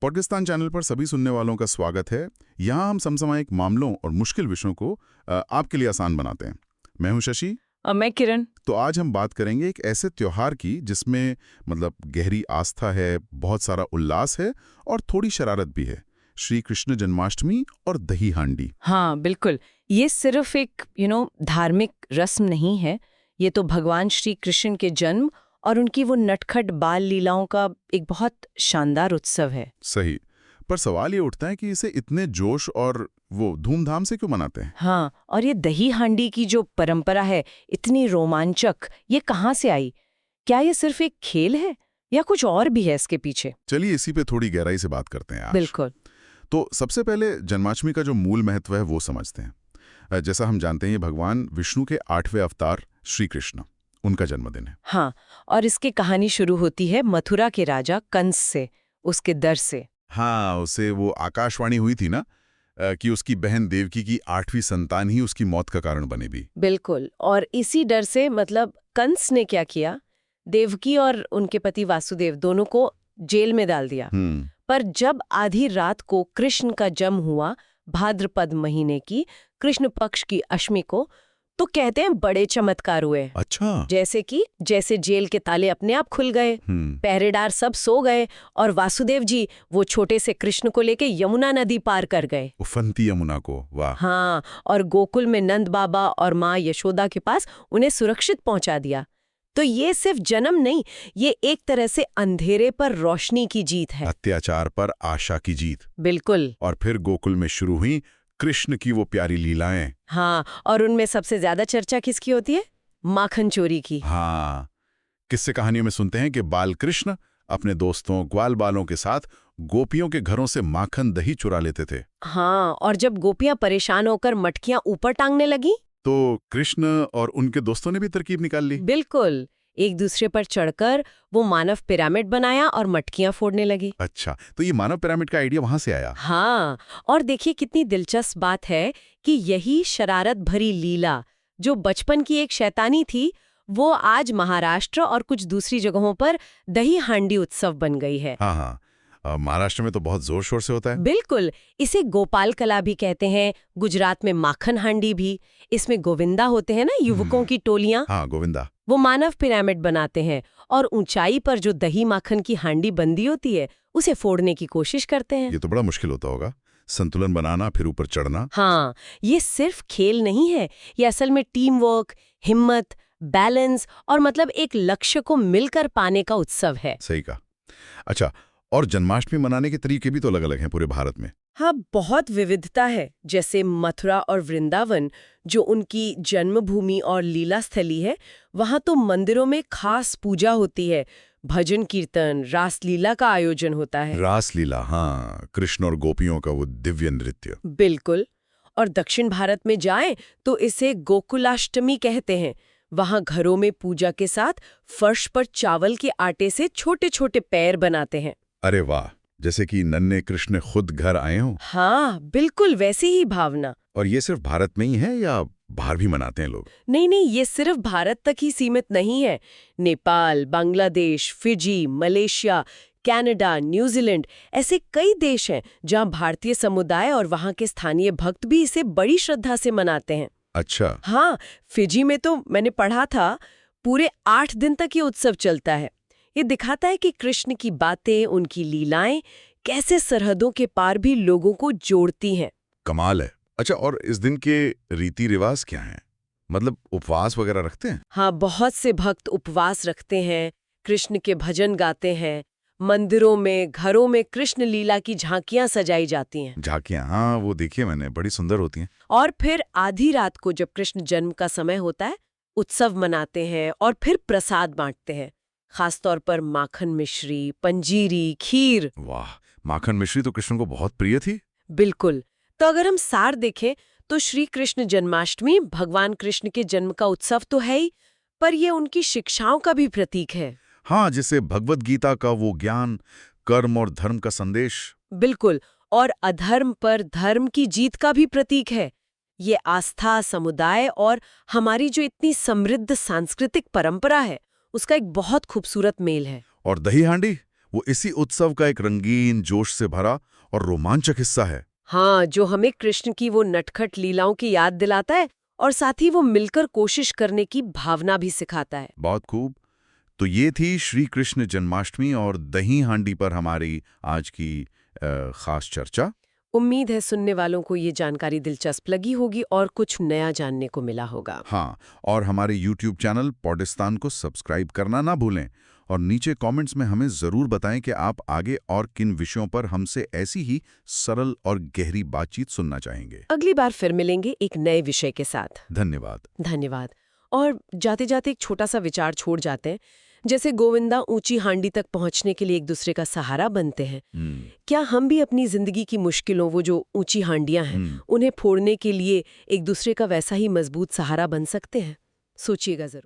Pakistan channel पर सभी सुनने वालों का स्वागत है। यहाँ हम समसामयिक मामलों और मुश्किल विषयों को आपके लिए आसान बनाते हैं। मैं हूँ शशि। और मैं किरण। तो आज हम बात करेंगे एक ऐसे त्योहार की जिसमें गहरी आस्था है, बहुत सारा उल्लास है और थोड़ी शरारत भी है। श्री कृष्ण जन्माष्टमी और दही हांडी। हाँ बिल्कुल, ये सिर्फ एक धार्मिक रस्म नहीं है। ये तो भगवान श्री कृष्ण के जन्म और उनकी वो नटखट बाल लीलाओं का एक बहुत शानदार उत्सव है। सही, पर सवाल ये उठता है कि इसे इतने जोश और वो धूमधाम से क्यों मनाते हैं? हाँ, और ये दही हांडी की जो परंपरा है, इतनी रोमांचक, ये कहाँ से आई? क्या ये सिर्फ एक खेल है या कुछ और भी है इसके पीछे? चलिए इसी पे थोड़ी गहराई से बात करते हैं आज। बिल्कुल। तो सबसे पहले जन्माष्टमी का जो मूल महत्व है वो समझते हैं। जैसा हम जानते हैं ये भगवान विष्णु के 8वें अवतार श्री कृष्ण, उनका जन्मदिन है। हाँ, और इसकी कहानी शुरू होती है मथुरा के राजा कंस से, उसके दर से। हाँ, उसे वो आकाशवाणी हुई थी ना कि उसकी बहन देवकी की 8वीं संतान ही उसकी मौत का कारण बने भी। बिल्कुल, और इसी डर से कंस ने क्या किया, देवकी और उनके पति वासुदेव दोनों को जेल में डाल दिया। पर जब आधी रात को कृष्ण का जन्म हुआ, भाद्रपद महीने की कृष्ण पक्ष की अष्टमी को, तो कहते हैं बड़े चमत्कार हुए। अच्छा। जैसे जेल के ताले अपने आप खुल गए, पहरेदार सब सो गए और वासुदेव जी वो छोटे से कृष्ण को लेके यमुना नदी पार कर गए। उफनती यमुना को, वाह। हाँ, और गोकुल में नंद बाबा और माँ यशोदा के पास उन्हें सुरक्षित पहुंचा दिया। तो ये सिर्फ जन्म नहीं, ये एक तरह से अंधेरे पर रोशनी की जीत है, अत्याचार पर आशा की जीत। बिल्कुल। और फिर गोकुल में शुरू हुई कृष्ण की वो प्यारी लीलाएं। हाँ, और उनमें सबसे ज्यादा चर्चा किसकी होती है? माखन चोरी की। हाँ, किस्से कहानियों में सुनते हैं कि बाल कृष्ण अपने दोस्तों ग्वाल बालों के साथ गोपियों के घरों से माखन दही चुरा लेते थे। हाँ, और जब गोपियां परेशान होकर मटकियां ऊपर टांगने लगी तो कृष्ण और उनके दोस्तों ने भी तरकीब निकाल ली। बिल्कुल, एक दूसरे पर चढ़कर वो मानव पिरामिड बनाया और मटकियां फोड़ने लगी। अच्छा, तो ये मानव पिरामिड का आइडिया वहां से आया। हाँ, और देखिए कितनी दिलचस्प बात है कि यही शरारत भरी लीला जो बचपन की एक शैतानी थी, वो आज महाराष्ट्र और कुछ दूसरी जगहों पर दही हांडी उत्सव बन गई है। हाँ हाँ, महाराष्ट्र में तो बहुत जोर शोर से होता है। बिल्कुल, इसे गोपाल कला भी कहते हैं, गुजरात में माखन हांडी भी। इसमें गोविंदा होते हैं ना, युवकों की टोलियां। हाँ, गोविंदा। वो मानव पिरामिड बनाते हैं और ऊंचाई पर जो दही माखन की हांडी बंदी होती है, उसे फोड़ने की कोशिश करते हैं। ये तो बड़ा मुश्किल होता होगा, संतुलन बनाना, फिर ऊपर चढ़ना। हाँ, ये सिर्फ खेल नहीं है, ये असल में टीम वर्क, हिम्मत, बैलेंस और एक लक्ष्य को मिलकर पाने का उत्सव है। सही कहा। अच्छा, और जन्माष्टमी मनाने के तरीके भी तो अलग अलग हैं पूरे भारत में। हाँ, बहुत विविधता है। जैसे मथुरा और वृंदावन, जो उनकी जन्मभूमि और लीला स्थली है, वहाँ तो मंदिरों में खास पूजा होती है, भजन कीर्तन, रासलीला का आयोजन होता है। रासलीला, हाँ, कृष्ण और गोपियों का वो दिव्य नृत्य। बिल्कुल। और दक्षिण भारत में जाएं तो इसे गोकुलाष्टमी कहते हैं। वहाँ घरों में पूजा के साथ फर्श पर चावल के आटे से छोटे छोटे पैर बनाते हैं। अरे वाह, जैसे कि नन्हे कृष्ण खुद घर आए हों। हाँ, बिल्कुल वैसी ही भावना। और ये सिर्फ भारत में ही है या बाहर भी मनाते हैं लोग? नहीं, ये सिर्फ भारत तक ही सीमित नहीं है। Nepal, Bangladesh, Fiji, Malaysia, Canada, New Zealand, ऐसे कई देश हैं जहां भारतीय समुदाय और वहां के स्थानीय भक्त भी इसे बड़ी श्रद्धा से मनाते हैं। अच्छा। हाँ, फिजी में तो मैंने पढ़ा था, पूरे 8 दिन तक ये उत्सव चलता है। ये दिखाता है कि कृष्ण की बातें, उनकी लीलाएं कैसे सरहदों के पार भी लोगों को जोड़ती हैं। कमाल है। अच्छा, और इस दिन के रीति रिवाज क्या हैं? उपवास वगैरह रखते हैं? हाँ, बहुत से भक्त उपवास रखते हैं, कृष्ण के भजन गाते हैं। मंदिरों में, घरों में कृष्ण लीला की झांकियां सजाई जाती हैं। झांकियां, हाँ, वो देखिए मैंने, बड़ी सुंदर होती हैं। और फिर आधी रात को जब कृष्ण जन्म का समय होता है, उत्सव मनाते हैं और फिर प्रसाद बांटते हैं। खासतौर पर माखन मिश्री, पंजीरी, खीर। वाह, माखन मिश्री तो कृष्ण को बहुत प्रिय थी। बिल्कुल। तो अगर हम सार देखें तो श्री कृष्ण जन्माष्टमी भगवान कृष्ण के जन्म का उत्सव तो है ही, पर यह उनकी शिक्षाओं का भी प्रतीक है। हाँ, जैसे भगवद गीता का वो ज्ञान, कर्म और धर्म का संदेश। बिल्कुल, और अधर्म पर धर्म की जीत का भी प्रतीक है। ये आस्था, समुदाय और हमारी जो इतनी समृद्ध सांस्कृतिक परंपरा है, उसका एक बहुत खूबसूरत मेल है। और दही हांडी, वो इसी उत्सव का एक रंगीन, जोश से भरा और रोमांचक हिस्सा है। हाँ, जो हमें कृष्ण की वो नटखट लीलाओं की याद दिलाता है और साथ ही वो मिलकर कोशिश करने की भावना भी सिखाता है। बहुत खूब। तो ये थी श्री कृष्ण जन्माष्टमी और दही हांडी पर हमारी आज की खास चर्चा। उम्मीद है सुनने वालों को ये जानकारी दिलचस्प लगी होगी और कुछ नया जानने को मिला होगा। हाँ, और हमारे YouTube चैनल पॉडिस्तान को सब्सक्राइब करना ना भूलें और नीचे कमेंट्स में हमें ज़रूर बताएं कि आप आगे और किन विषयों पर हमसे ऐसी ही सरल और गहरी बातचीत सुनना चाहेंगे। अगली बार फिर मिलेंगे एक नए विषय के साथ। धन्यवाद। धन्यवाद। और जाते जाते एक छोटा सा विचार छोड़ जाते हैं। जैसे गोविंदा ऊंची हांडी तक पहुंचने के लिए एक दूसरे का सहारा बनते हैं, क्या हम भी अपनी जिंदगी की मुश्किलों, वो जो ऊंची हांडियां हैं, उन्हें फोड़ने के लिए एक दूसरे का वैसा ही मजबूत सहारा बन सकते हैं? सोचिएगा जरूर।